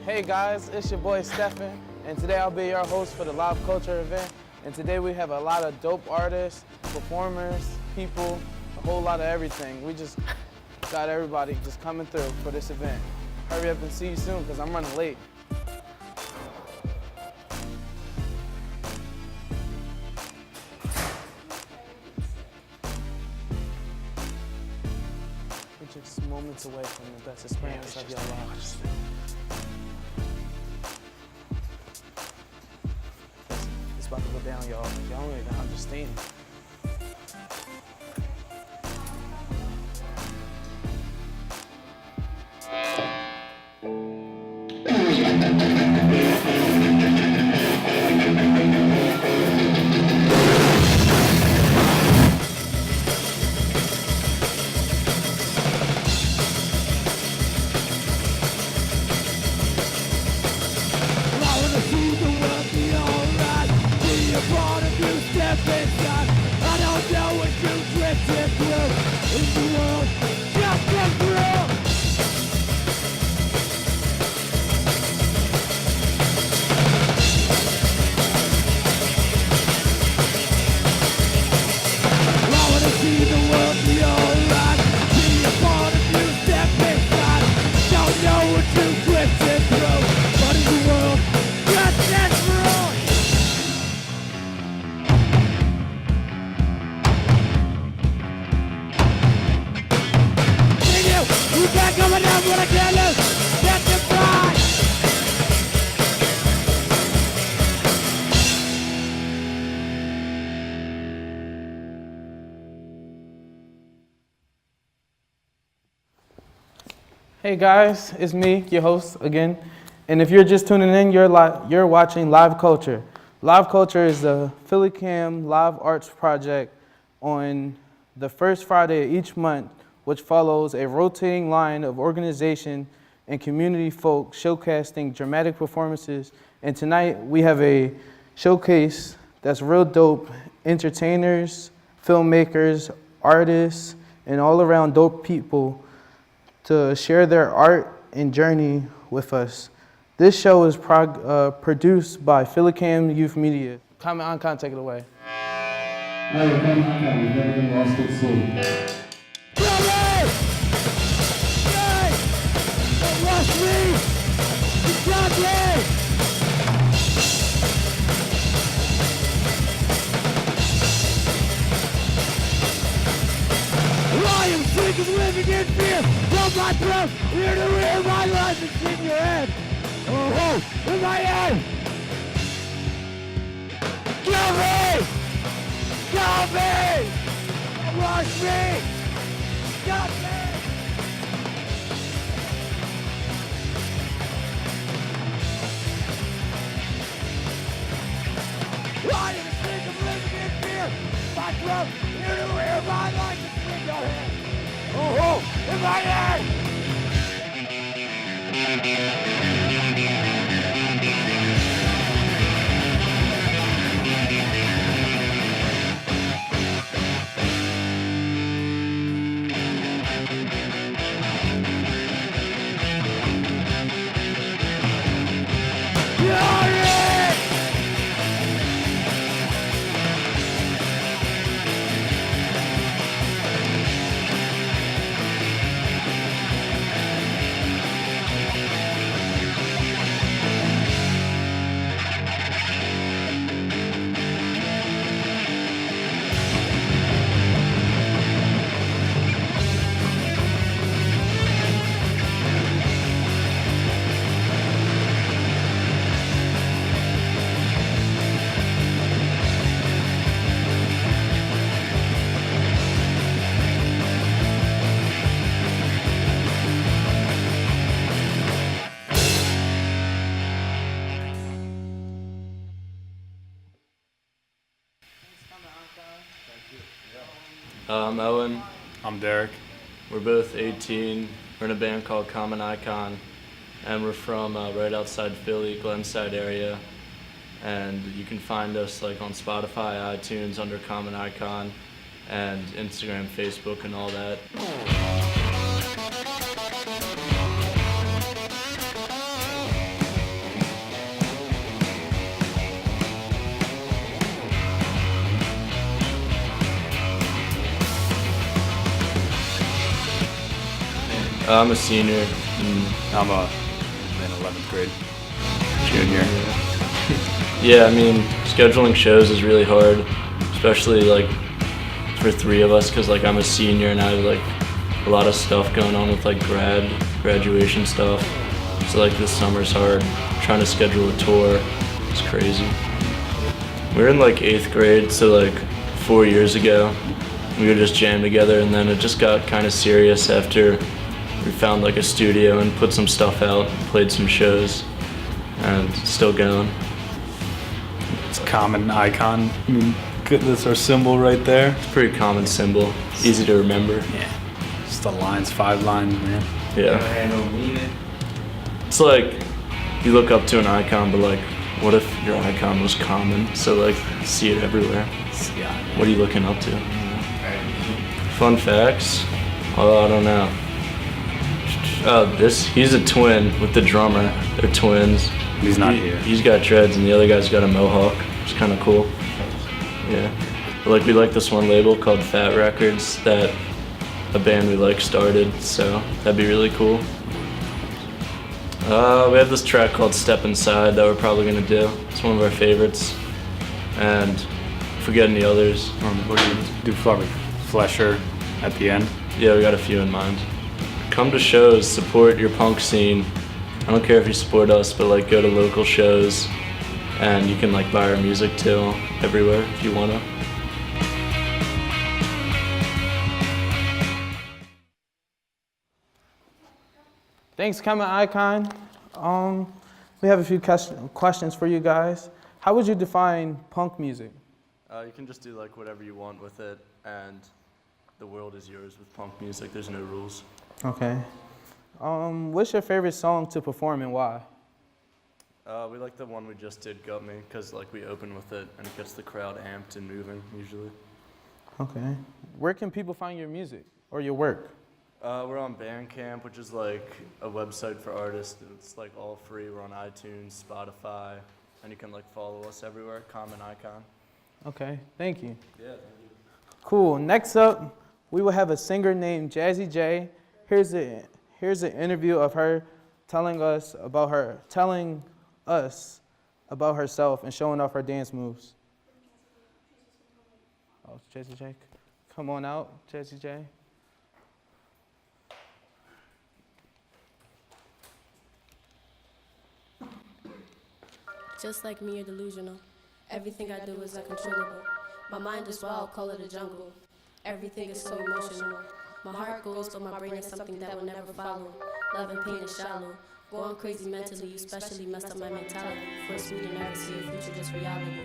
Hey guys, it's your boy Stefan, and today I'll be your host for the Live Culture event. And today we have a lot of dope artists, performers, people, a whole lot of everything. We just got everybody just coming through for this event. Hurry up and see you soon, because I'm running late. We're just moments away from the best experience of your lives. It's about to go down, y'all. Y'all don't even understand. Hey guys, it's me, your host again. And if you're just tuning in, you're watching Live Culture. Live Culture is the PhillyCAM live arts project on the first Friday of each month, which follows a rotating line of organization and community folk showcasing dramatic performances. And tonight we have a showcase that's real dope. Entertainers, filmmakers, artists, and all around dope people to share their art and journey with us. This show is produced by PhillyCAM Youth Media. Comment on, take it away. We've never been lost at sea. I am sick of living in fear. From my throat, ear to ear, my life is in your head. Oh, in my head. Kill me! Kill me! Rush me! Stop me! I am sick of living in fear. My throat, ear to ear, my life is in your head. Oh, in my head! I'm Owen. I'm Derek. We're both 18. We're in a band called Common Icon, and we're from right outside Philly, Glenside area. And you can find us like on Spotify, iTunes under Common Icon, and Instagram, Facebook, and all that. I'm a senior. I'm in 11th grade, junior. Yeah, I mean, scheduling shows is really hard, especially like for three of us, because like I'm a senior and I have like a lot of stuff going on with like graduation stuff. So like this summer's hard. Trying to schedule a tour, it's crazy. We were in like 8th grade, so like 4 years ago, we would just jam together, and then it just got kind of serious after we found like a studio and put some stuff out, played some shows, and it's still going. It's a common icon. I mean, that's our symbol right there. It's a pretty common symbol, easy to remember. Yeah. Just the lines, 5 lines, man. Yeah. It's like you look up to an icon, but like, what if your icon was common? So like, see it everywhere. Yeah. What are you looking up to? Fun facts? Oh, I don't know. He's a twin with the drummer. They're twins. He's not here. He's got dreads and the other guy's got a mohawk. It's kind of cool. Yeah. But like we like this one label called Fat Records that a band we like started, so that'd be really cool. We have this track called Step Inside that we're probably gonna do. It's one of our favorites. And if we get any others, What do you do? Flesher at the end. yeah, we got a few in mind. Come to shows, support your punk scene. I don't care if you support us, but like go to local shows, and you can like buy our music too everywhere if you wanna. Thanks, Common Icon. We have a few questions for you guys. How would you define punk music? You can just do like whatever you want with it, and the world is yours with punk music. There's no rules. Okay. What's your favorite song to perform and why? We like the one we just did, Got Me, because like we open with it and it gets the crowd amped and moving usually. Okay. Where can people find your music or your work? We're on Bandcamp, which is like a website for artists. It's like all free. We're on iTunes, Spotify, and you can like follow us everywhere. Common Icon. Okay, thank you. Yeah, thank you. Cool. Next up, we will have a singer named Jazzy J. Here's an interview of her telling us about herself and showing off her dance moves. Oh, Jazzy J, come on out, Jazzy J. Just like me, you're delusional. Everything I do is uncontrollable. My mind is wild, call it a jungle. Everything is so emotional. My heart goes, but my brain is something that will never follow. Love and pain is shallow. Going crazy mentally, you specially messed up my mentality. Forced me to never see a future, just reality.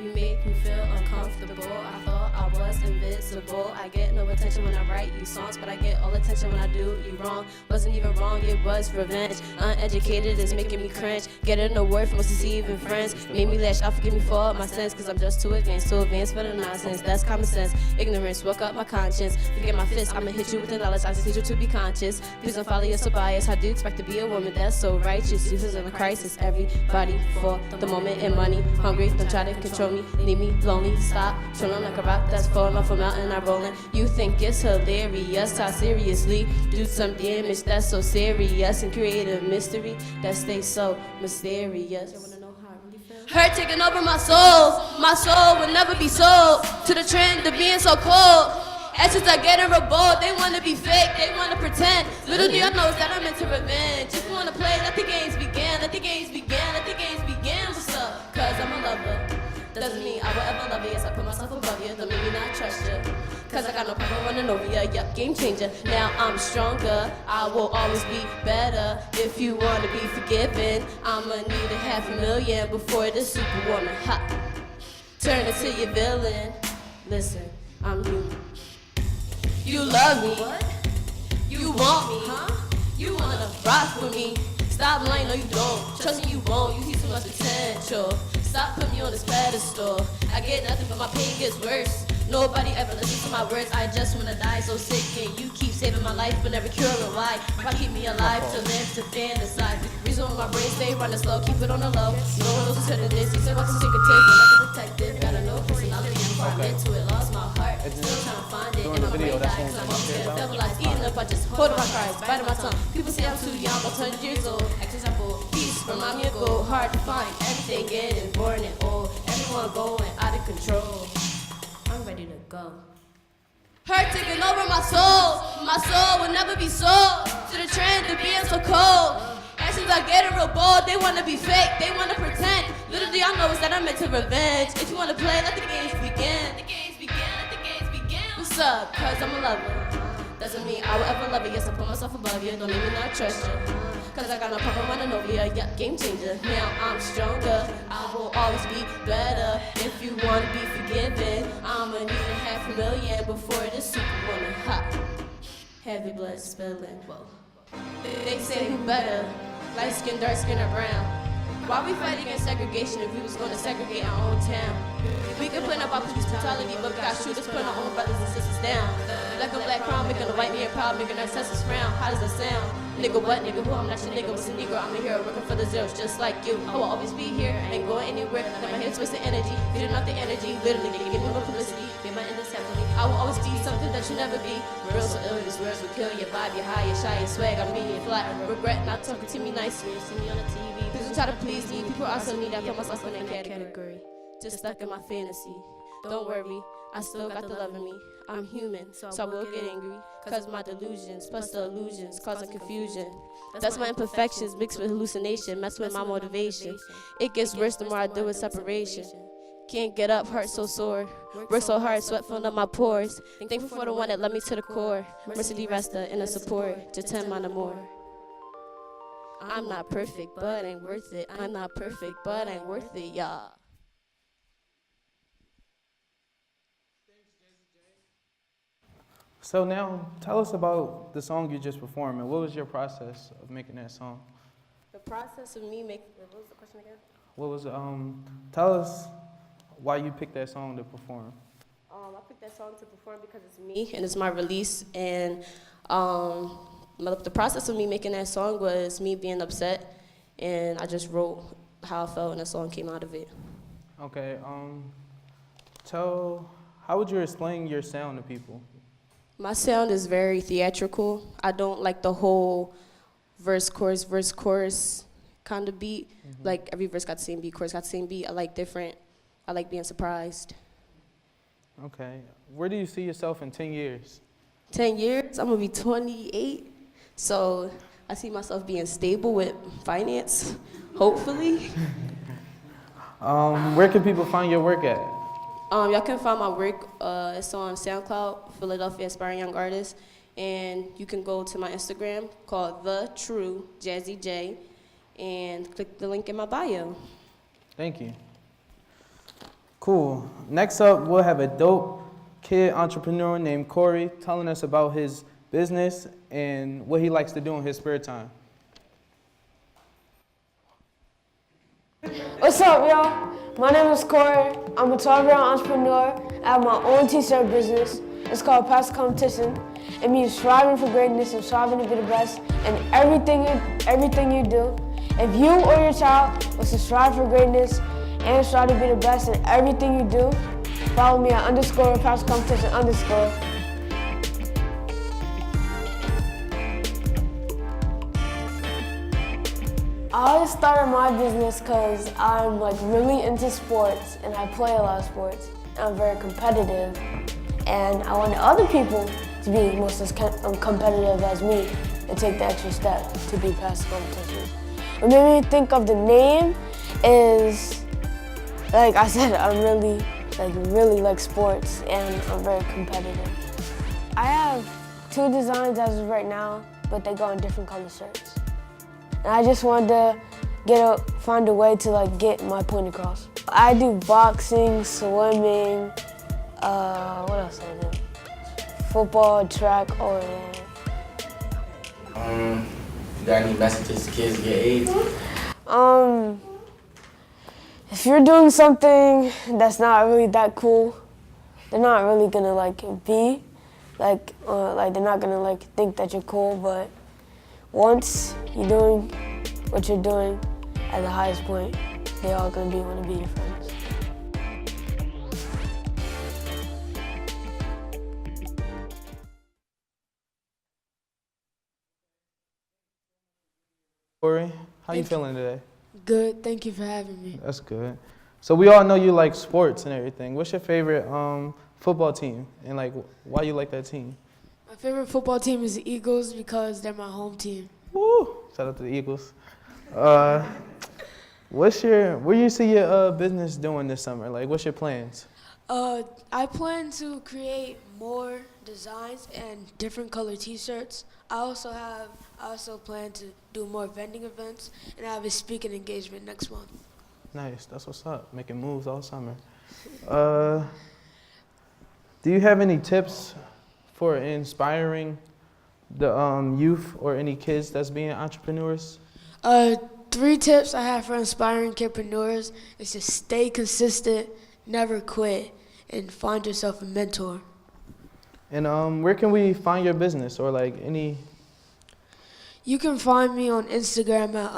You make me feel uncomfortable. I thought I was invisible. I get no attention when I write you songs, but I get all attention when I do you wrong. Wasn't even wrong, it was revenge. Uneducated is making me cringe. Getting a word from us to even friends. Made me lash out, forgive me for all my sins, cause I'm just too advanced for the nonsense. That's common sense. Ignorance, woke up my conscience. Forget my fist, I'ma hit you with the knowledge. I just need you to be conscious. Please don't follow your so bias. How do you expect to be a woman that's so righteous? Youth is in a crisis. Everybody for the moment and money. Hungry, don't try to control me, leave me lonely, stop trolling like a rock that's falling off a mountain I'm rolling. You think it's hilarious, I seriously do some damage that's so serious and create a mystery that stays so mysterious. I wanna know how I really feel. Her taking over my soul will never be sold to the trend of being so cold. Actions I get in revolt, they wanna be fake, they wanna pretend. Little do I know is that I'm into revenge. Just wanna play, let the games begin, let the games begin, let the games begin. What's up? Cause I'm a lover. Doesn't mean I will ever love you, yes I put myself above you. Don't make me not trust you, cause I got no problem running over you. Yup, game changer, now I'm stronger. I will always be better. If you wanna be forgiven, I'ma need $500,000 before the superwoman. Ha! Turn into your villain. Listen, I'm you. You love me. What? You want me, huh? You wanna rock with me. Stop lying, no you don't. Trust me, you won't. You see too much potential. Stop putting me on this pedestal. I get nothing but my pain gets worse. Nobody ever listens to my words. I just wanna die so sick. And you keep saving my life but never curing why. Why keep me alive to live to fantasize? Reason why my brain stay running slow. Keep it on the low. No one knows what's hurting this. You said what's a secret tape, but like a detective. Gotta know personality before I'm into it. Lost my heart. during the video, that's when Eating up, I just hold my cards, biting my tongue. People say I'm too young, I'm 200 years old. Example, peace, remind me of gold. Hard to find, everything getting boring and old. Everyone going out of control. I'm ready to go. Hurt taking over my soul will never be sold to the trend of being so cold. Actions are getting real bold, they wanna be fake, they wanna pretend. Little do y'all know is that I'm into revenge. If you wanna play, let the games begin. What's up? Cause I'm a lover. Doesn't mean I will ever love you. Yes, I put myself above you. Don't even not trust you. Cause I got no problem running over you. Yeah, game changer. Now I'm stronger. I will always be better. If you wanna be forgiven, I'ma need $500,000 before this superwoman. Ha. Heavy blood spilling. Whoa. They say who better? Light skin, dark skin, or brown? Why we fight against segregation if we was gonna segregate our own town? We can put up our police brutality, but we got shooters putting our own brothers and sisters down. Black on black crime, making a white man proud, making our ancestors frown. How does that sound? Nigga what, nigga who? I'm not your nigga, was a Negro, I'm a hero, working for the zeros, just like you. I will always be here, ain't going anywhere. Let my hands wasting energy, feeding off the energy. Literally, nigga, give me more publicity, be my indisciplity. I will always be something that you never be. Real so ill, these words will kill your vibe, your high, your shy, your swag. I mean, your fly. Regret not talking to me nicely. You see me on the TV. People try to please me. People also need I put myself in that category. Just stuck in my fantasy. Don't worry, I still got the love in me. I'm human, so I will get angry. Cause my delusions, plus the illusions, causing confusion. That's my imperfections mixed with hallucination, mess with my motivation. It gets worse the more I deal with separation. Can't get up, heart so sore. Work so hard, sweat filling up my pores. Thankful for the one that led me to the core. Mercy resta and a support to 10 man or more. I'm not perfect, but ain't worth it. I'm not perfect, but ain't worth it, y'all. So now, tell us about the song you just performed, and what was your process of making that song? The process of me making, what was the question again? What was, tell us why you picked that song to perform. I picked that song to perform because it's me, and it's my release, and the process of me making that song was me being upset, and I just wrote how I felt, and the song came out of it. Okay, how would you explain your sound to people? My sound is very theatrical. I don't like the whole verse, chorus kind of beat. Mm-hmm. Like every verse got the same beat, chorus got the same beat. I like different. I like being surprised. Okay. Where do you see yourself in 10 years? 10 years? I'm going to be 28. So I see myself being stable with finance, hopefully. Where can people find your work at? Y'all can find my work. It's on SoundCloud, Philadelphia Aspiring Young Artist. And you can go to my Instagram called The True Jazzy J and click the link in my bio. Thank you. Cool. Next up, we'll have a dope kid entrepreneur named Corey telling us about his business and what he likes to do in his spare time. What's up, y'all? My name is Corey. I'm a 12-year-old entrepreneur. I have my own t-shirt business. It's called Past Competition. It means striving for greatness and striving to be the best in everything you do. If you or your child wants to strive for greatness and strive to be the best in everything you do, follow me at _Past Competition _. I always started my business because I'm really into sports and I play a lot of sports. I'm very competitive and I wanted other people to be most as competitive as me and take the extra step to be past competition. What made me think of the name is, like I said, I'm really like sports and I'm very competitive. I have 2 designs as of right now, but they go on different color shirts. And I just wanted to find a way to get my point across. I do boxing, swimming, what else do I do? Football, track, all of that. You got any messages to kids your age? If you're doing something that's not really that cool, they're not really gonna be they're not gonna think that you're cool, but once you're doing what you're doing at the highest point, they're all gonna want to be your friends. Corey, how you Thank you. feeling today? Good. Thank you for having me. That's good. So we all know you like sports and everything. What's your favorite football team, and like why you like that team? My favorite football team is the Eagles because they're my home team. Woo! Shout out to the Eagles. Where you see your business doing this summer? Like, what's your plans? I plan to create more designs and different color T-shirts. I also plan to do more vending events, and I have a speaking engagement next month. Nice. That's what's up. Making moves all summer. Do you have any tips for inspiring the youth or any kids that's being entrepreneurs? 3 tips I have for inspiring kidpreneurs is to stay consistent, never quit, and find yourself a mentor. And where can we find your business or like any? You can find me on Instagram at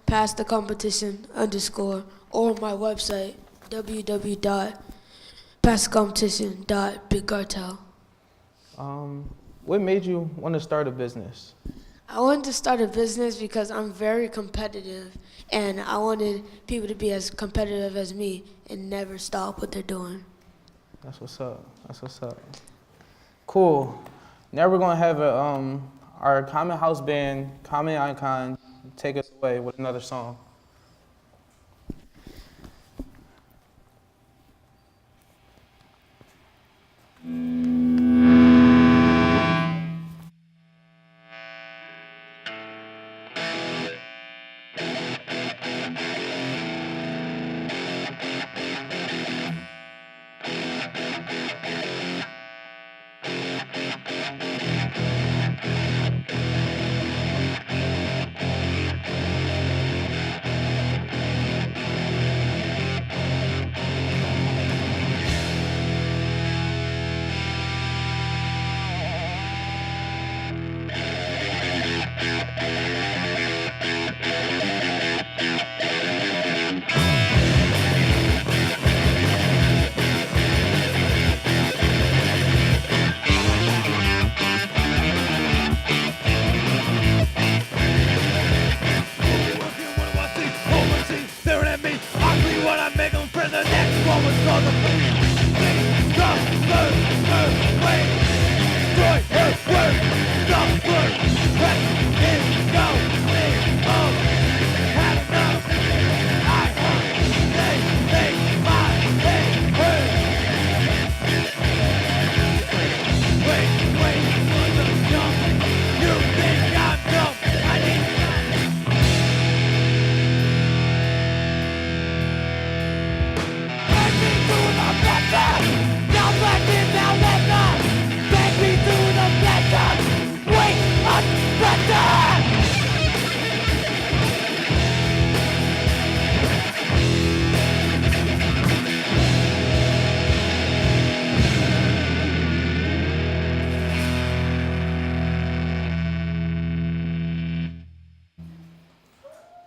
_passthecompetition_ or my website www.passthecompetition.bigcartel. What made you want to start a business? I wanted to start a business because I'm very competitive, and I wanted people to be as competitive as me and never stop what they're doing. That's what's up. That's what's up. Cool. Now we're gonna have our Common House band, Common Icon, take us away with another song.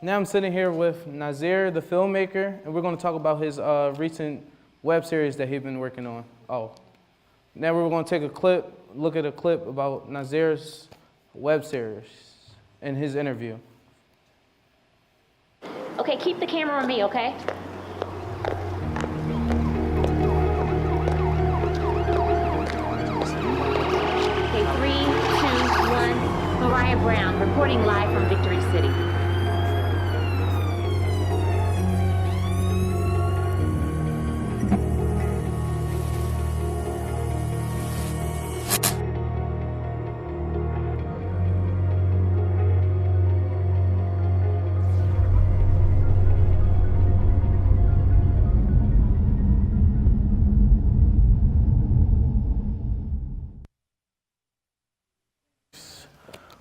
Now I'm sitting here with Nazir, the filmmaker, and we're going to talk about his recent web series that he's been working on. Now we're going to take look at a clip about Nazir's web series and his interview. Okay, keep the camera on me, okay? Okay, 3, 2, 1. Mariah Brown, reporting live from Victory City.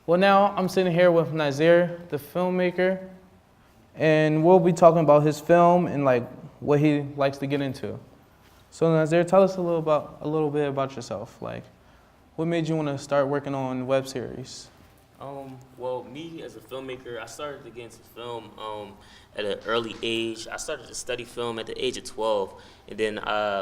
Well, now I'm sitting here with Nazir, the filmmaker, and we'll be talking about his film and like what he likes to get into. So Nazir, tell us a little bit about yourself. Like, what made you want to start working on web series? Well, me as a filmmaker, I started to get into film at an early age. I started to study film at the age of 12, and then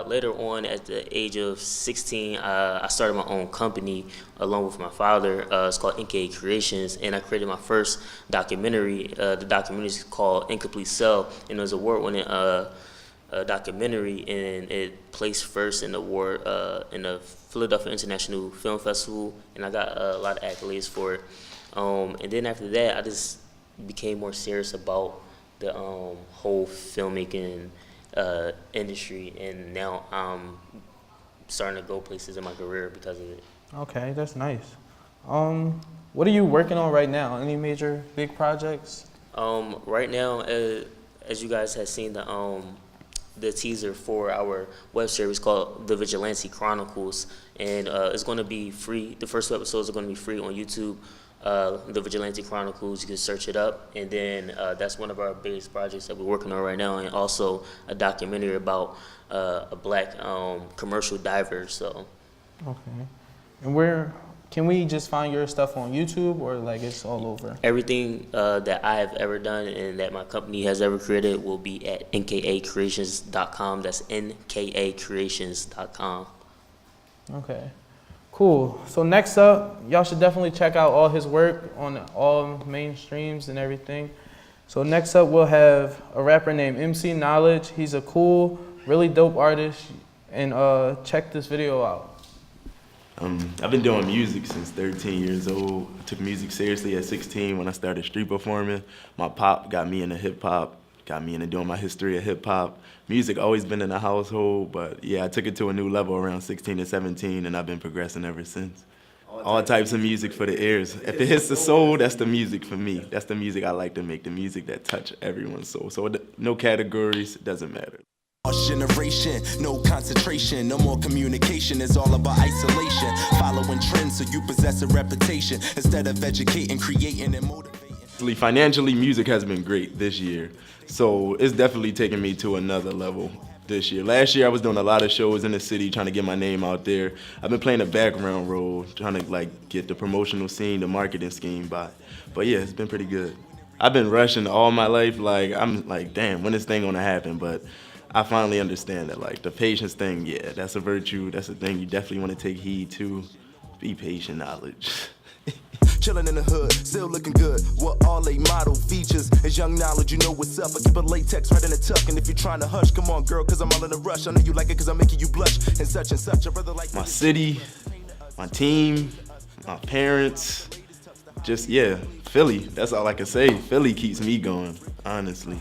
later on, at the age of 16, I started my own company along with my father. It's called NKA Creations, and I created my first documentary. The documentary is called Incomplete Cell, and it was an award-winning documentary, and it placed first in the award in the Philadelphia International Film Festival, and I got a lot of accolades for it. And then after that, I just became more serious about the whole filmmaking industry, and now I'm starting to go places in my career because of it. Okay, that's nice. What are you working on right now? Any major big projects? Right now, as you guys have seen the teaser for our web series called The Vigilante Chronicles, and it's going to be free. The first 2 episodes are going to be free on YouTube. The Vigilante Chronicles, you can search it up, and then that's one of our biggest projects that we're working on right now, and also a documentary about a black commercial diver. So, okay. And where can we just find your stuff on YouTube, or like it's all over? Everything that I have ever done and that my company has ever created will be at nkacreations.com. That's nkacreations.com. Okay. Cool. So next up, y'all should definitely check out all his work on all mainstreams and everything. So next up, we'll have a rapper named MC Knowledge. He's a cool, really dope artist, and check this video out. I've been doing music since 13 years old. I took music seriously at 16 when I started street performing. My pop got me into hip hop, got me into doing my history of hip hop. Music always been in the household, but yeah, I took it to a new level around 16 to 17, and I've been progressing ever since. All types of music for the ears. If it hits the soul, that's the music for me. That's the music I like to make, the music that touch everyone's soul. So no categories, it doesn't matter. Generation, no concentration, no more communication. It's all about isolation. Following trends so you possess a reputation instead of educating, creating, and motivating. Financially, music has been great this year. So it's definitely taken me to another level this year. Last year, I was doing a lot of shows in the city, trying to get my name out there. I've been playing a background role, trying to like get the promotional scene, the marketing scheme by. But yeah, it's been pretty good. I've been rushing all my life. Like I'm like, damn, when is this thing gonna happen? But I finally understand that, like, the patience thing, yeah, that's a virtue. That's a thing you definitely want to take heed to. Be patient, Knowledge. Chillin' in the hood, still looking good. What all they model features is young Knowledge, you know what's up. I keep a latex right in the tuck, and if you're trying to hush, come on, girl, cause I'm all in a rush. I know you like it cause I'm making you blush, and such. I rather like my city, my team, my parents, just, yeah, Philly. That's all I can say. Philly keeps me going, honestly.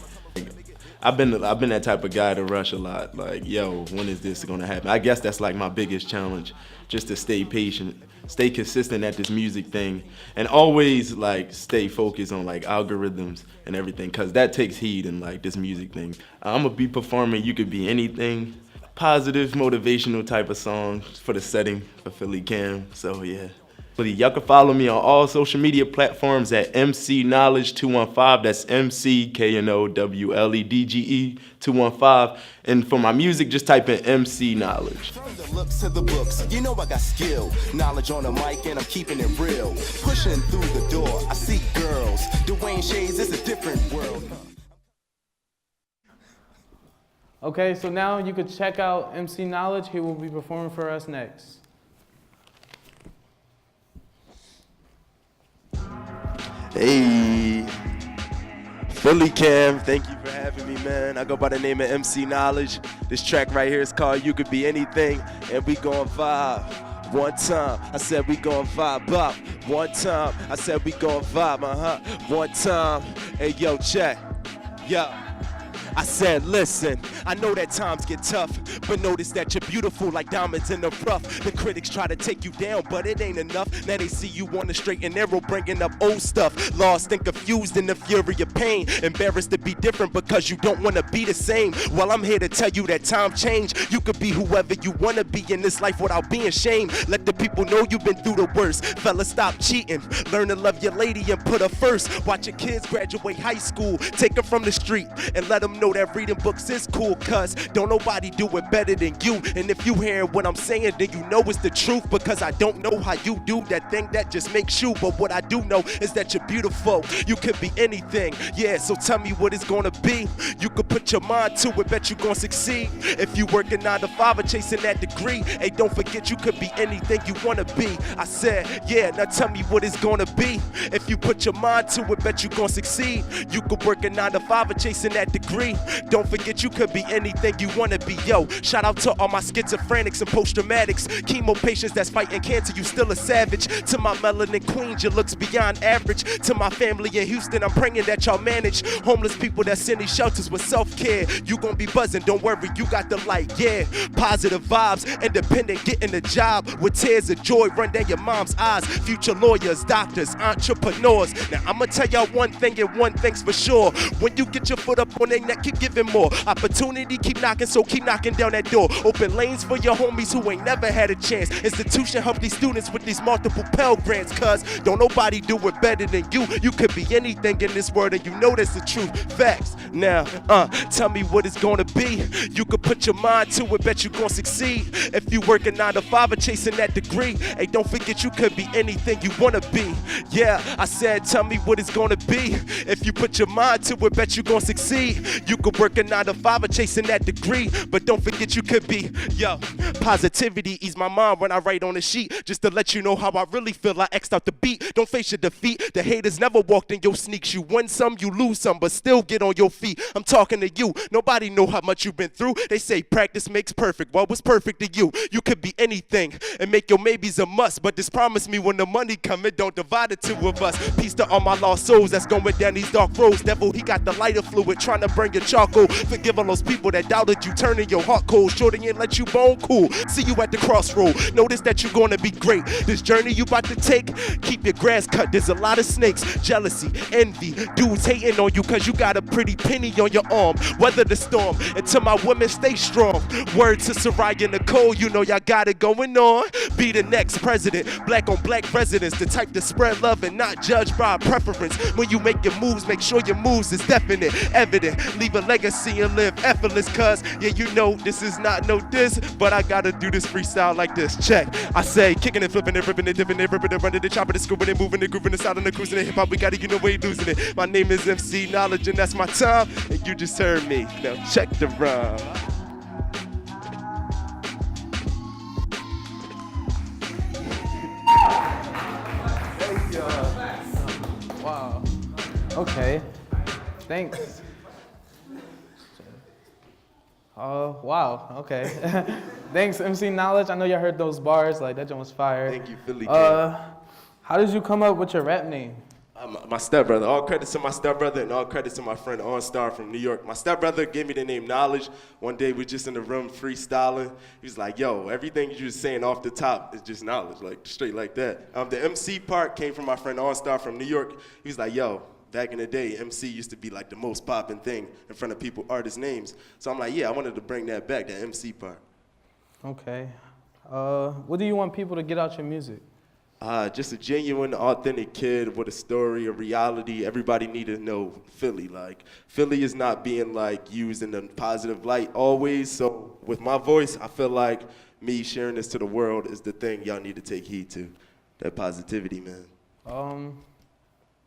I've been that type of guy to rush a lot. Like, yo, when is this gonna happen? I guess that's like my biggest challenge, just to stay patient, stay consistent at this music thing, and always like stay focused on like algorithms and everything, cause that takes heed in like this music thing. I'm gonna be performing You Could Be Anything, positive, motivational type of song for the setting for PhillyCAM. So yeah. Y'all can follow me on all social media platforms at MC Knowledge 215. That's MCKNOWLEDGE 215. And for my music, just type in MC Knowledge. From the looks to the books, you know I got skill. Knowledge on the mic and I'm keeping it real. Pushing through the door, I see girls. Dwayne Shades is a different world. Okay, so now you could check out MC Knowledge. He will be performing for us next. Hey, PhillyCAM, thank you for having me, man. I go by the name of MC Knowledge. This track right here is called You Could Be Anything, and we gon' vibe. One time, I said we gon' vibe up. One time, I said we gon' vibe, One time, hey yo, check, yo. I said, listen, I know that times get tough, but notice that you're beautiful like diamonds in the rough. The critics try to take you down, but it ain't enough. Now they see you on the straight and narrow, bringing up old stuff. Lost and confused in the fury of pain. Embarrassed to be different because you don't want to be the same. Well, I'm here to tell you that time change. You could be whoever you want to be in this life without being shamed. Let the people know you've been through the worst. Fella, stop cheating. Learn to love your lady and put her first. Watch your kids graduate high school. Take her from the street and let them know that reading books is cool, cuz don't nobody do it better than you. And if you hearing what I'm saying, then you know it's the truth, because I don't know how you do that thing that just makes you. But what I do know is that you're beautiful. You could be anything, yeah, so tell me what it's gonna be. You could put your mind to it, bet you gonna succeed. If you working 9 to 5 or chasing that degree, hey, don't forget you could be anything you wanna be. I said, yeah, now tell me what it's gonna be. If you put your mind to it, bet you gonna succeed. You could work a 9 to 5 or chasing that degree. Don't forget you could be anything you wanna be. Yo, shout out to all my schizophrenics and post-traumatics, chemo patients that's fighting cancer, you still a savage. To my melanin queens, your looks beyond average. To my family in Houston, I'm praying that y'all manage. Homeless people that's in these shelters with self-care, you gon' be buzzing, don't worry, you got the light, yeah. Positive vibes, independent, getting a job with tears of joy run down your mom's eyes. Future lawyers, doctors, entrepreneurs. Now I'ma tell y'all one thing and one thing's for sure. When you get your foot up on their neck, keep giving more. Opportunity, keep knocking, so keep knocking down that door. Open lanes for your homies who ain't never had a chance. Institution help these students with these multiple Pell Grants, cuz don't nobody do it better than you. You could be anything in this world and you know that's the truth. Facts. Now, tell me what it's gonna be. You could put your mind to it, bet you gon' succeed. If you working 9 to 5 or chasing that degree, hey, don't forget you could be anything you wanna be. Yeah, I said tell me what it's gonna be. If you put your mind to it, bet you gon' succeed. You could work a 9 to 5 or chasing that degree, but don't forget you could be. Yo, positivity ease my mind when I write on a sheet, just to let you know how I really feel. I X'd out the beat, don't face your defeat. The haters never walked in your sneaks. You win some, you lose some, but still get on your feet. I'm talking to you, nobody know how much you've been through. They say practice makes perfect, what was perfect to you? You could be anything and make your maybes a must, but just promise me when the money come, it don't divide the two of us. Peace to all my lost souls that's going down these dark roads. Devil, he got the lighter fluid trying to burn your charcoal. Forgive all those people that doubted you, turning your heart cold. Shorty ain't let you bone cool. See you at the crossroad, notice that you're gonna be great. This journey you about to take, keep your grass cut. There's a lot of snakes, jealousy, envy, dudes hating on you cause you got a pretty penny on your arm. Weather the storm, and to my women, stay strong. Word to Soraya Nicole, you know y'all got it going on. Be the next president, black on black residents, the type to spread love and not judge by preference. When you make your moves, make sure your moves is definite, evident. Leave a legacy and live effortless, cause yeah, you know this is not no diss, but I gotta do this freestyle like this. Check. I say kicking it, flipping it, ripping it, dipping it, ripping it, running it, chopping it, scooping it, moving it, grooving it, sounding it, cruising it, hip hop. We gotta, you know, we ain't losing it. My name is MC Knowledge, and that's my time. And you just heard me. Now check the rhyme. Wow. Okay. Thanks. Wow. Okay. Thanks, MC Knowledge. I know y'all heard those bars. Like, that joint was fire. Thank you, PhillyCAM. How did you come up with your rap name? My stepbrother. All credits to my stepbrother and all credits to my friend OnStar from New York. My stepbrother gave me the name Knowledge. One day we were just in the room freestyling. He was like, yo, everything you was saying off the top is just knowledge, like straight like that. The MC part came from my friend OnStar from New York. He was like, yo, back in the day, MC used to be like the most popping thing in front of people, artists' names. So I'm like, yeah, I wanted to bring that back, that MC part. Okay. What do you want people to get out your music? Just a genuine, authentic kid with a story, a reality. Everybody need to know Philly. Like, Philly is not being like used in a positive light always. So with my voice, I feel like me sharing this to the world is the thing y'all need to take heed to. That positivity, man.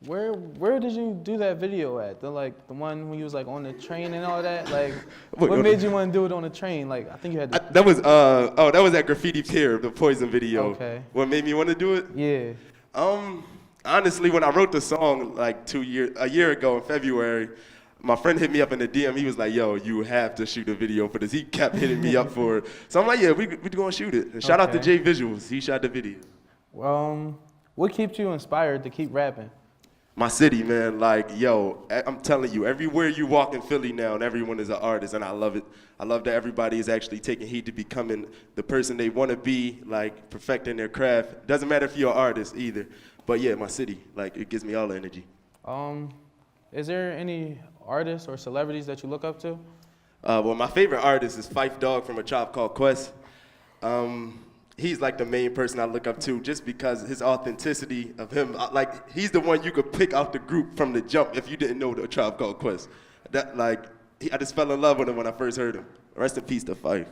Where did you do that video at? The one when you was like on the train and all that? Like, what made you want to do it on the train? Like, I think you had to... That was that Graffiti Pier, the Poison video. Okay. What made me want to do it? Yeah. Honestly, when I wrote the song like a year ago in February, my friend hit me up in the DM. He was like, yo, you have to shoot a video for this. He kept hitting me up for it. So I'm like, yeah, we're going to shoot it. And shout out to Jay Visuals. He shot the video. What keeps you inspired to keep rapping? My city, man. Like, yo, I'm telling you, everywhere you walk in Philly now, and everyone is an artist, and I love it. I love that everybody is actually taking heed to becoming the person they want to be, like perfecting their craft. Doesn't matter if you're an artist either. But yeah, my city, like, it gives me all the energy. Is there any artists or celebrities that you look up to? Well, my favorite artist is Phife Dawg from A Tribe Called Quest. He's like the main person I look up to just because his authenticity of him, like he's the one you could pick out the group from the jump if you didn't know the Tribe Called Quest. That like I just fell in love with him when I first heard him. Rest in peace to Fife.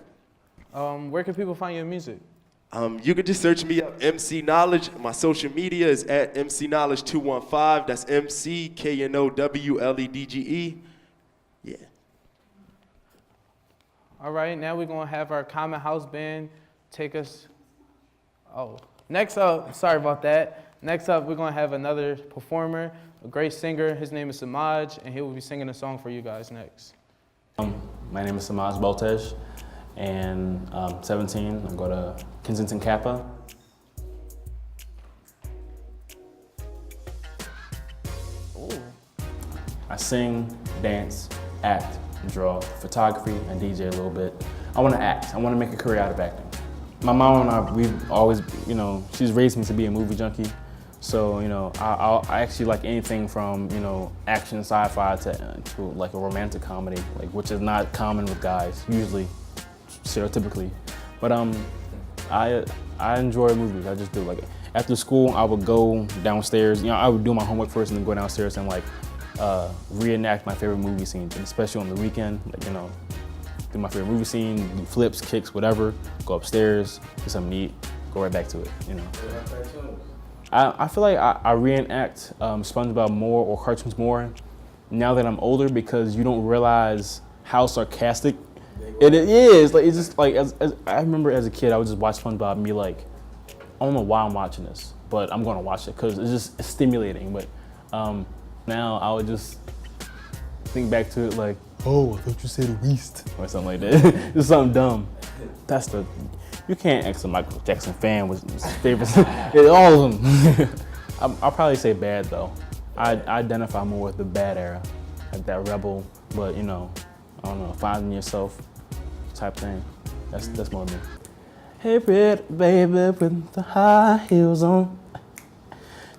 Where can people find your music? You can just search me up, MC Knowledge. My social media is at MC Knowledge 215. That's MCKNOWLEDGE. Yeah. All right, now we're gonna have our Common House Band take us. Next up, sorry about that. Next up, we're gonna have another performer, a great singer. His name is Samaj, and he will be singing a song for you guys next. My name is Samaj Boltej, and I'm 17. I go to Kensington Kappa. Ooh. I sing, dance, act, draw, photography, and DJ a little bit. I want to act. I want to make a career out of acting. My mom and I, we've always, she's raised me to be a movie junkie. So, I actually like anything from, action, sci-fi to like a romantic comedy, which is not common with guys, usually, stereotypically. But I enjoy movies. I just do. Like after school, I would go downstairs. I would do my homework first and then go downstairs and reenact my favorite movie scenes, and especially on the weekend. Do my favorite movie scene, do flips, kicks, whatever. Go upstairs, get something to eat, go right back to it. I feel like I reenact SpongeBob more or cartoons more now that I'm older because you don't realize how sarcastic it is. It's just as I remember as a kid, I would just watch SpongeBob and be like, I don't know why I'm watching this, but I'm gonna watch it because it's stimulating. But now I would just think back to it like, oh, I thought you said Weast or something like that. Just something dumb. You can't ask a Michael Jackson fan with his favorites. All of them. I'll probably say bad though. I identify more with the bad era, like that rebel, but I don't know, finding yourself type thing. That's more me. Hey pretty baby with the high heels on,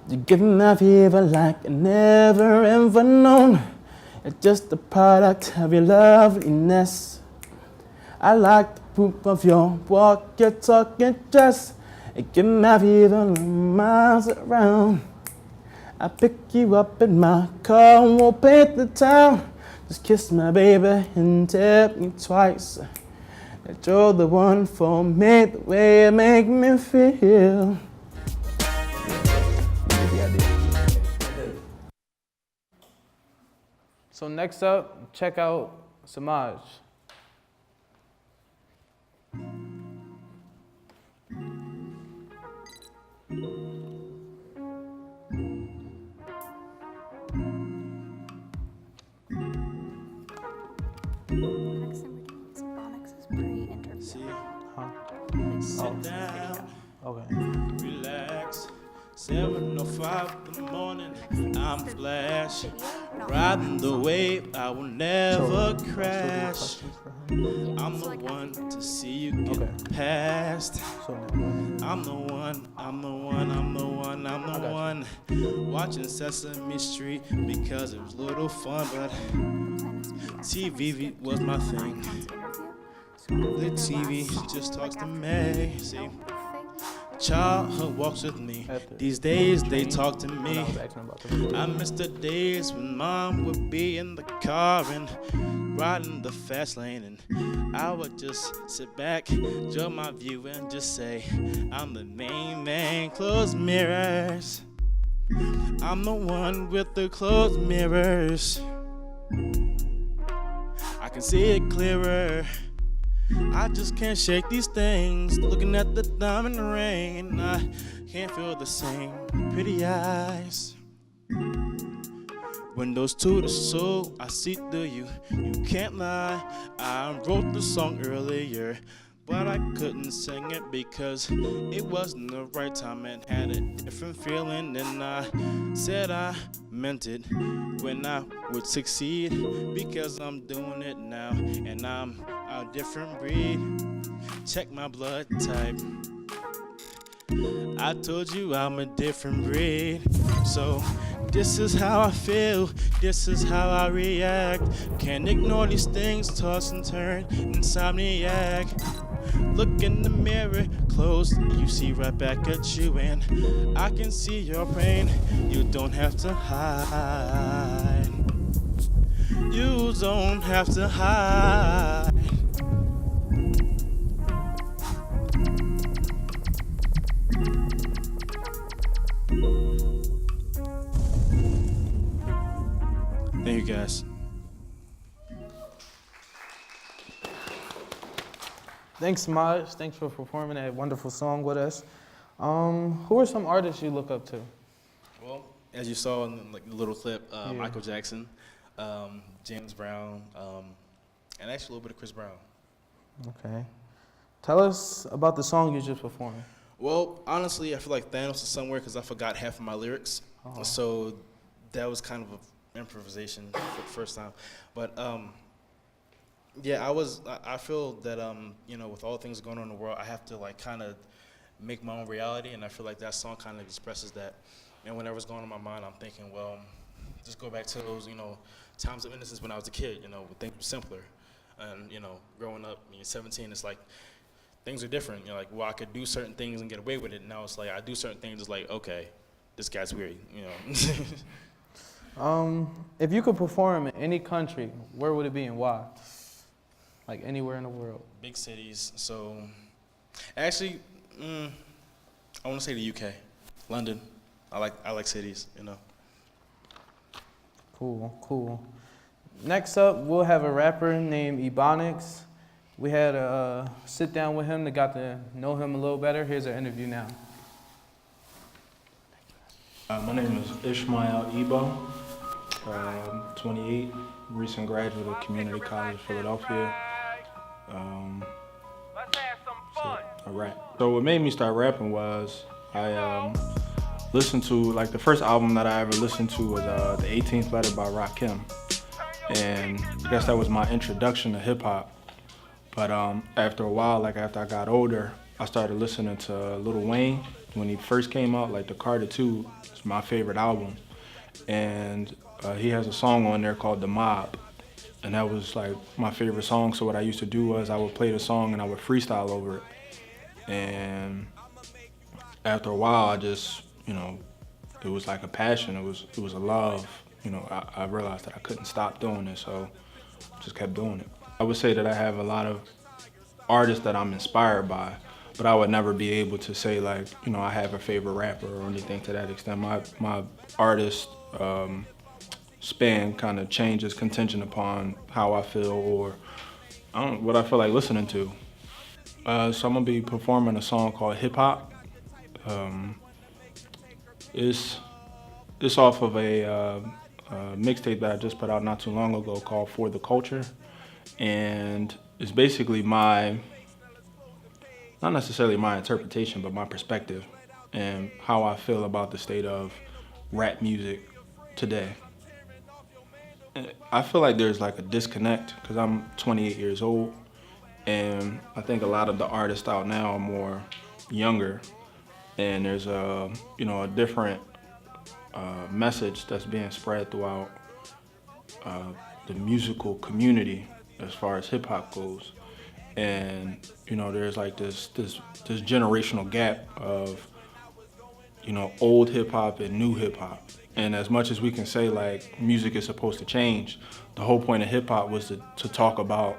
you give me my fever like I never ever known. It's just a product of your loveliness. I like the poop of your walk, your talk, your dress. It give me fever miles around. I pick you up in my car and we'll paint the town. Just kiss my baby and tap me twice. That you're the one for me, the way you make me feel. So next up, check out Samaj. Sit down, okay. Relax. 7:05 in the morning, I'm Flash. Riding the wave, I will never crash. I'm the one to see you get past. I'm the one, I'm the one, I'm the one, I'm the one. Watching Sesame Street because it was a little fun, but TV was my thing. The TV just talks to me. See, childhood walks with me. These days they talk to me. I miss the days when mom would be in the car and riding the fast lane, and I would just sit back, enjoy my view, and just say, I'm the main man. Closed mirrors. I'm the one with the closed mirrors. I can see it clearer. I just can't shake these things. Looking at the diamond ring, I can't feel the same pretty eyes. Windows to the soul, I see through you. You can't lie. I wrote the song earlier, but I couldn't sing it because it wasn't the right time and had a different feeling. And I said I meant it when I would succeed, because I'm doing it now and I'm a different breed. Check my blood type. I told you I'm a different breed. So this is how I feel, this is how I react. Can't ignore these things, toss and turn, insomniac. Look in the mirror, close, you see right back at you, and I can see your pain, you don't have to hide. You don't have to hide. Thank you, guys. Thanks, Maj. Thanks for performing that wonderful song with us. Who are some artists you look up to? Well, as you saw in the little clip, Yeah. Michael Jackson, James Brown, and actually a little bit of Chris Brown. Okay. Tell us about the song you just performed. Well, honestly, I feel like Thanos is somewhere because I forgot half of my lyrics. Oh. So that was kind of an improvisation for the first time. But yeah, I feel that, with all things going on in the world, I have to like kind of make my own reality. And I feel like that song kind of expresses that. And whenever's going on in my mind, I'm thinking, well, just go back to those, times of innocence when I was a kid, things were simpler. And, growing up, 17, it's like, things are different. Like, well, I could do certain things and get away with it. Now it's like, I do certain things, it's like, okay, this guy's weird, If you could perform in any country, where would it be and why? Like anywhere in the world. Big cities, so, actually, I want to say the UK, London. I like cities, Cool. Next up, we'll have a rapper named Ebonics. We had a sit down with him that got to know him a little better. Here's our interview now. My name is Ishmael Ebo, 28, recent graduate of Community College, Philadelphia. I rap. So what made me start rapping was I listened to, like the first album that I ever listened to was The 18th Letter by Rakim. And I guess that was my introduction to hip hop. But after a while, like after I got older, I started listening to Lil Wayne. When he first came out, like the Carter 2 is my favorite album. And he has a song on there called The Mob. And that was like my favorite song. So what I used to do was I would play the song and I would freestyle over it. And after a while, I just, it was like a passion. It was a love. I realized that I couldn't stop doing it, so just kept doing it. I would say that I have a lot of artists that I'm inspired by, but I would never be able to say like, I have a favorite rapper or anything to that extent. My artist span kind of changes contingent upon how I feel or what I feel like listening to. So I'm gonna be performing a song called Hip Hop. It's off of a mixtape that I just put out not too long ago called For the Culture. And it's basically not necessarily my interpretation, but my perspective and how I feel about the state of rap music today. I feel like there's like a disconnect because I'm 28 years old and I think a lot of the artists out now are more younger and there's a different message that's being spread throughout the musical community as far as hip hop goes. And there's like this generational gap of old hip hop and new hip hop. And as much as we can say like music is supposed to change, the whole point of hip hop was to talk about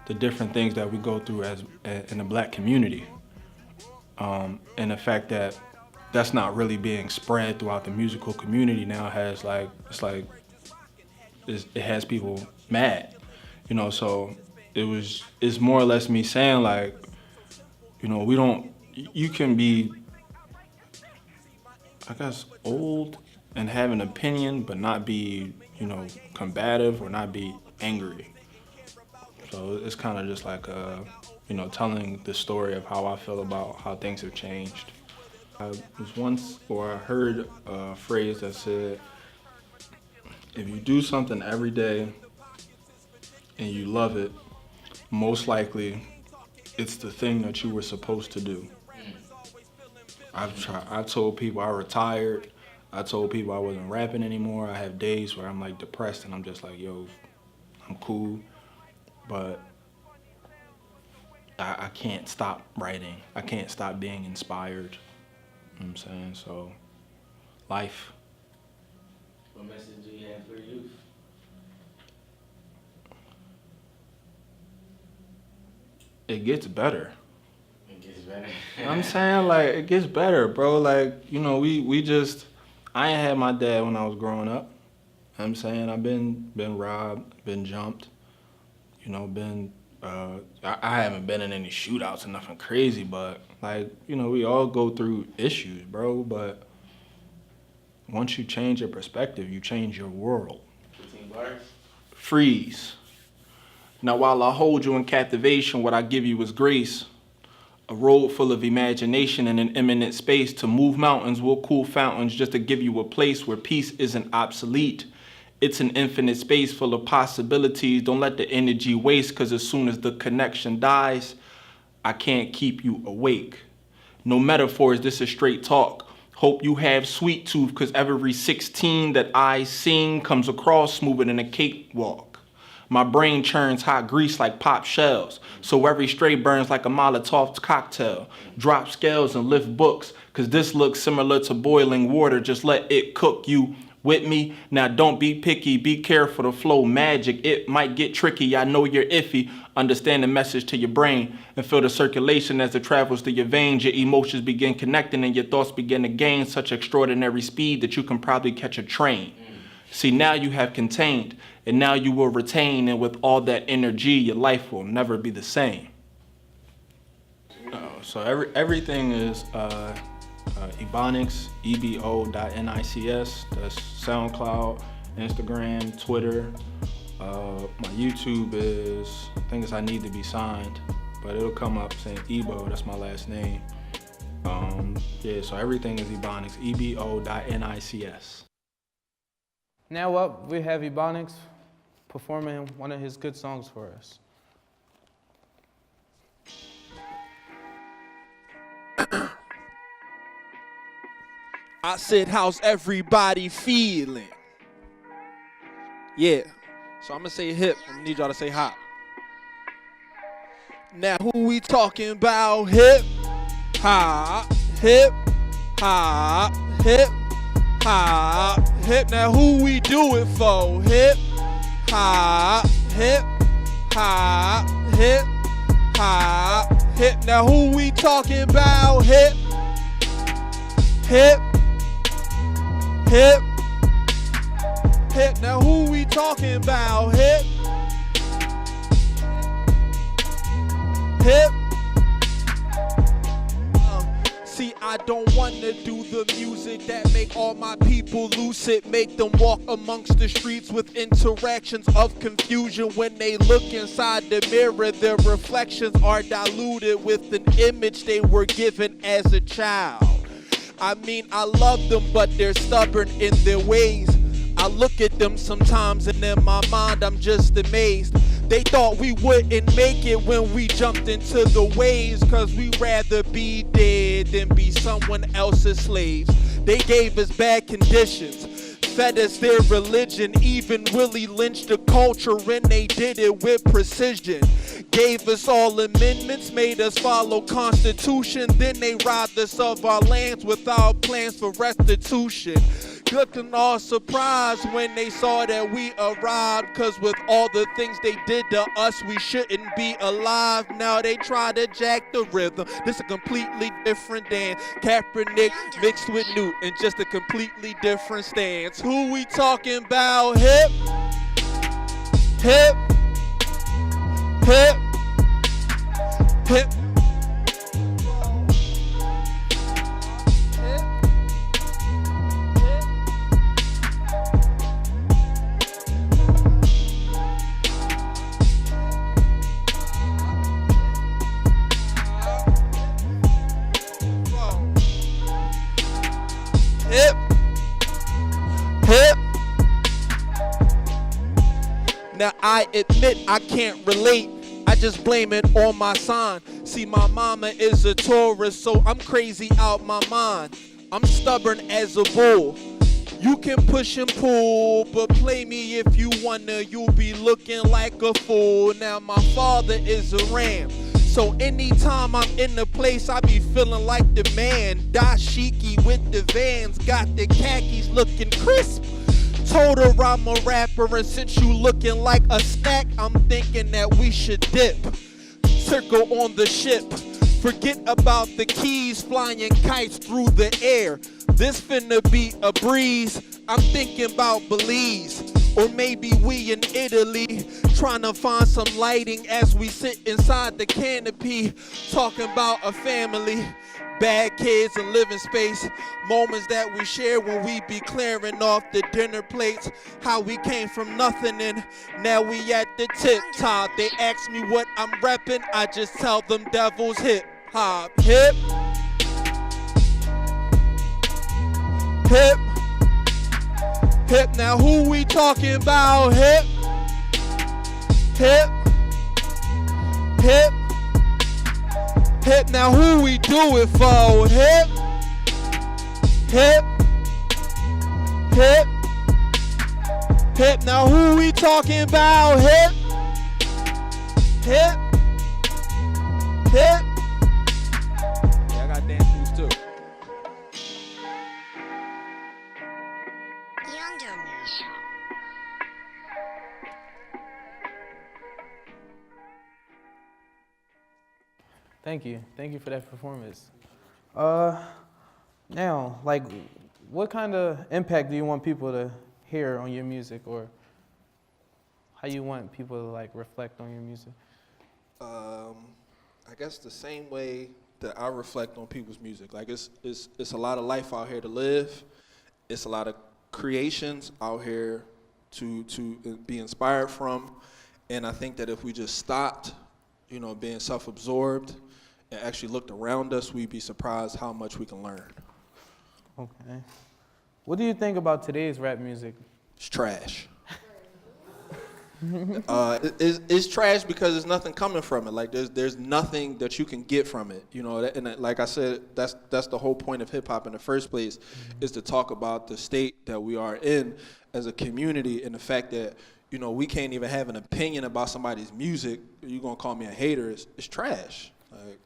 the different things that we go through in the black community. And the fact that that's not really being spread throughout the musical community now it has people mad, so it's more or less me saying like, you can be, I guess, old and have an opinion, but not be, combative or not be angry. So it's kind of just like, telling the story of how I feel about how things have changed. I heard a phrase that said, if you do something every day and you love it, most likely it's the thing that you were supposed to do. I told people I retired. I told people I wasn't rapping anymore. I have days where I'm like depressed and I'm just like, yo, I'm cool, but I can't stop writing. I can't stop being inspired. You know what I'm saying? So, life. What message do you have for youth? it gets better. It gets better. I'm saying, like, it gets better, bro. Like, you know, we just, I ain't had my dad when I was growing up. I'm saying I've been robbed, been jumped, you know, I haven't been in any shootouts or nothing crazy, but, like, you know, we all go through issues, bro, but once you change your perspective, you change your world. 15 bars. Freeze. Now, while I hold you in captivation, what I give you is grace. A road full of imagination and an imminent space to move mountains, will cool fountains just to give you a place where peace isn't obsolete. It's an infinite space full of possibilities. Don't let the energy waste, because as soon as the connection dies, I can't keep you awake. No metaphors, this is straight talk. Hope you have sweet tooth, because every 16 that I sing comes across smoother than a cakewalk. My brain churns hot grease like pop shells, so every stray burns like a Molotov cocktail. Drop scales and lift books, because this looks similar to boiling water. Just let it cook. You with me? Now don't be picky, be careful to flow magic. It might get tricky, I know you're iffy. Understand the message to your brain and feel the circulation as it travels through your veins. Your emotions begin connecting and your thoughts begin to gain such extraordinary speed that you can probably catch a train. See, now you have contained, and now you will retain, and with all that energy, your life will never be the same. So everything is Ebonics, ebo.nics. That's SoundCloud, Instagram, Twitter. My YouTube is, I think it's I Need to Be Signed, but it'll come up saying Ebo, that's my last name. Yeah, so everything is Ebonics, ebo.nics. Now up, we have Ebonics performing one of his good songs for us. I said, how's everybody feeling? Yeah. So I'm gonna say hip. I'm gonna need y'all to say hop. Now who we talking about? Hip, hop, hip, hop, hip, hop, hip. Now who we do it for? Hip, hop, hip, hop, hip, hop, hip. Now who we talking about? Hip, hip, hip, hip. Now who we talking about? Hip, hip. See, I don't wanna do the music that make all my people lucid, make them walk amongst the streets with interactions of confusion. When they look inside the mirror, their reflections are diluted with an image they were given as a child. I mean, I love them, but they're stubborn in their ways. I look at them sometimes and in my mind I'm just amazed. They thought we wouldn't make it when we jumped into the waves, cause we rather be dead than be someone else's slaves. They gave us bad conditions, fed us their religion, even really lynched the culture, and they did it with precision. Gave us all amendments, made us follow Constitution, then they robbed us of our lands without plans for restitution. Looking all surprised when they saw that we arrived, cause with all the things they did to us, we shouldn't be alive. Now they try to jack the rhythm. This is a completely different dance. Kaepernick mixed with Newton, just a completely different stance. Who we talking about? Hip, hip, hip, hip. Hip, hip. Now I admit I can't relate, I just blame it on my sign. See, my mama is a Taurus, so I'm crazy out my mind. I'm stubborn as a bull. You can push and pull, but play me if you wanna, you'll be looking like a fool. Now my father is a ram, so anytime I'm in the place, I be feeling like the man. Dashiki with the Vans, got the khakis looking crisp. Told her I'm a rapper, and since you looking like a snack, I'm thinking that we should dip. circle on the ship. Forget about the keys flying kites through the air. This finna be a breeze. I'm thinking about Belize. Or maybe we in Italy, trying to find some lighting as we sit inside the canopy, talking about a family, bad kids and living space, moments that we share when we be clearing off the dinner plates, how we came from nothing and now we at the tip top. They ask me what I'm repping, I just tell them devil's hip hop. Hip, hip, hip. Now who we talking about? Hip, hip, hip, hip. Now who we do it for? Hip, hip, hip, hip. Now who we talking about? Hip, hip, hip. Yeah, I got dance moves too. Thank you. Thank you for that performance. Now, like, what kind of impact do you want people to hear on your music, or how you want people to, like, reflect on your music? I guess the same way that I reflect on people's music. Like, it's a lot of life out here to live. It's a lot of creations out here to be inspired from. And I think that if we just stopped, you know, being self-absorbed and actually looked around us, we'd be surprised how much we can learn. Okay. What do you think about today's rap music? It's trash. It's trash because there's nothing coming from it. Like there's nothing that you can get from it. You know, and like I said, that's the whole point of hip hop in the first place, is to talk about the state that we are in as a community, and the fact that, you know, we can't even have an opinion about somebody's music. You're gonna call me a hater? It's trash. Like,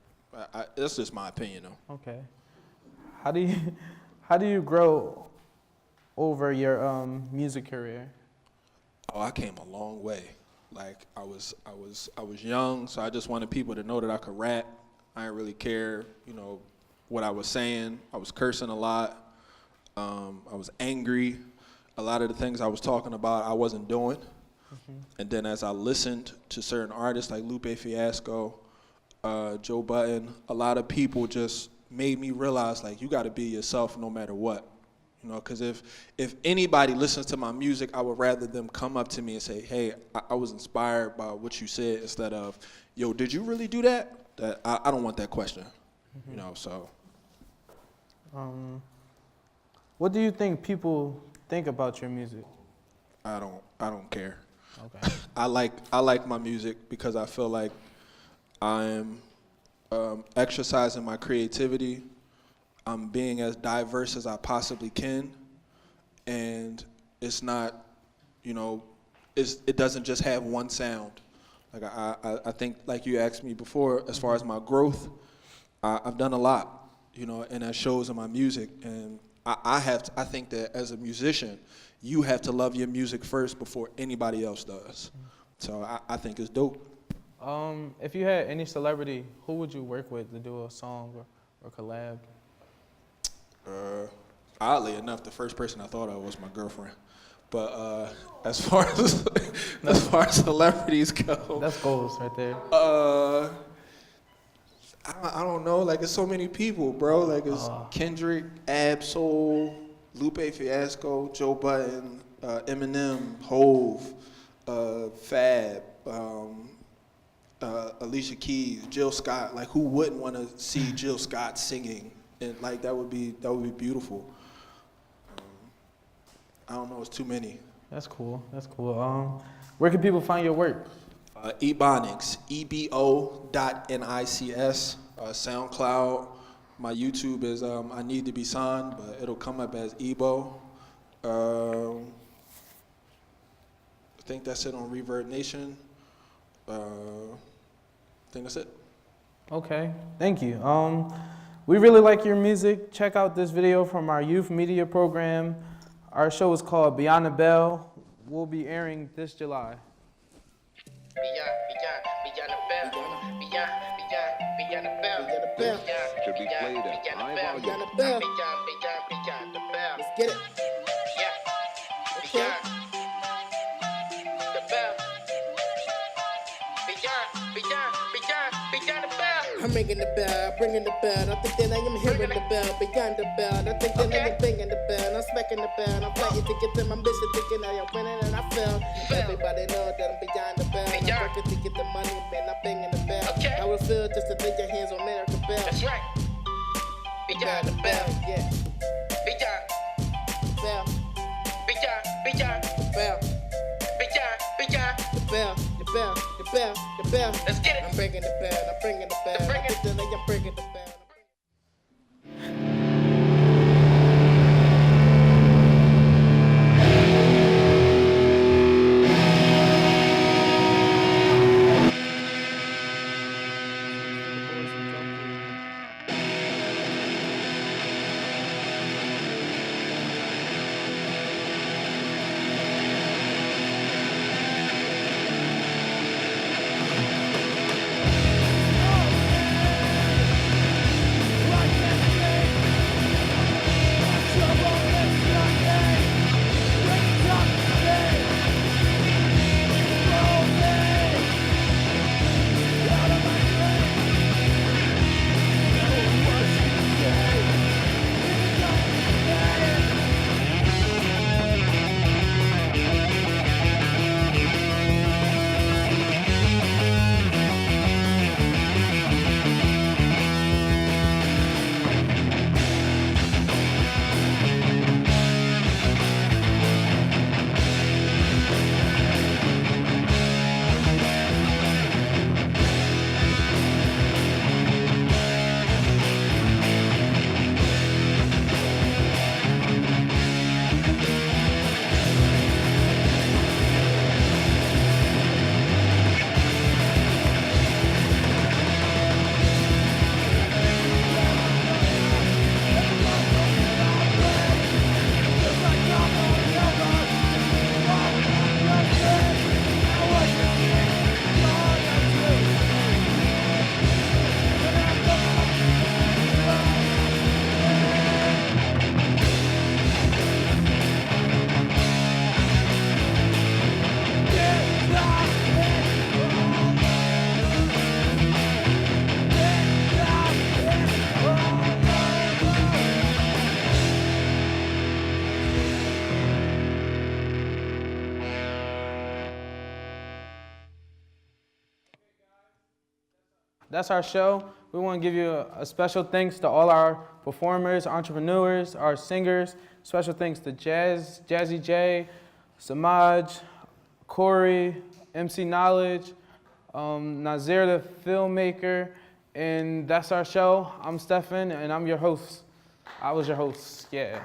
that's just my opinion, though. Okay. How do you grow over your music career? Oh, I came a long way. Like I was young, so I just wanted people to know that I could rap. I didn't really care, you know, what I was saying. I was cursing a lot. I was angry. A lot of the things I was talking about, I wasn't doing. And then as I listened to certain artists like Lupe Fiasco, Joe Budden, a lot of people just made me realize, like, you got to be yourself no matter what. You know, because if anybody listens to my music, I would rather them come up to me and say, hey, I was inspired by what you said, instead of, yo, did you really do that? I don't want that question, you know, so. What do you think people think about your music? I don't care. Okay. I like my music because I feel like I'm exercising my creativity. I'm being as diverse as I possibly can, and it's not, you know, it doesn't just have one sound. Like I think, like you asked me before, as far as my growth, I've done a lot, you know, and that shows in my music. And I think that as a musician, you have to love your music first before anybody else does. So I think it's dope. If you had any celebrity, who would you work with to do a song or collab? Oddly enough, the first person I thought of was my girlfriend. But as far as celebrities go, that's goals right there. I don't know. Like, it's so many people, bro. Like, it's Kendrick, Ab-Soul, Lupe Fiasco, Joe Budden, Eminem, Hove, Fab, Alicia Keys, Jill Scott. Like, who wouldn't want to see Jill Scott singing? And like, that would be beautiful. I don't know, it's too many. That's cool. That's cool. Where can people find your work? Ebonics, EBO.NICS, SoundCloud. My YouTube is I Need to Be Signed, but it'll come up as Ebo. I think that's it on Reverb Nation. I think that's it. Okay, thank you. We really like your music. Check out this video from our youth media program. Our show is called Beyond the Bell. We'll be airing this July. Beyond the bell. Should be played at high volume. Let's get it. Okay. I'm ringing the bell, bringing the bell. I think that I am hearing the bell, beyond the bell. I think that I am banging the bell, I'm smacking the bell. I'm fighting to get to my mission, thinking I am winning and I fell. Everybody know that I'm beyond the bell. I'm working to get the money, man. I'm banging the bell. How it feel just to lay your hands on America Bell. That's right. Beyond the bell, yeah. Beyond the bell. Beyond the bell. Beyond the bell. The bell, the bell, the bell. Let's get it. I'm bringing the bell, I'm bringing the bell. I'm bringing the bell. That's our show. We want to give you a special thanks to all our performers, entrepreneurs, our singers. Special thanks to Jazzy J, Samaj, Corey, MC Knowledge, Nazir the filmmaker, and that's our show. I'm Stefan, and I'm your host. I was your host, yeah.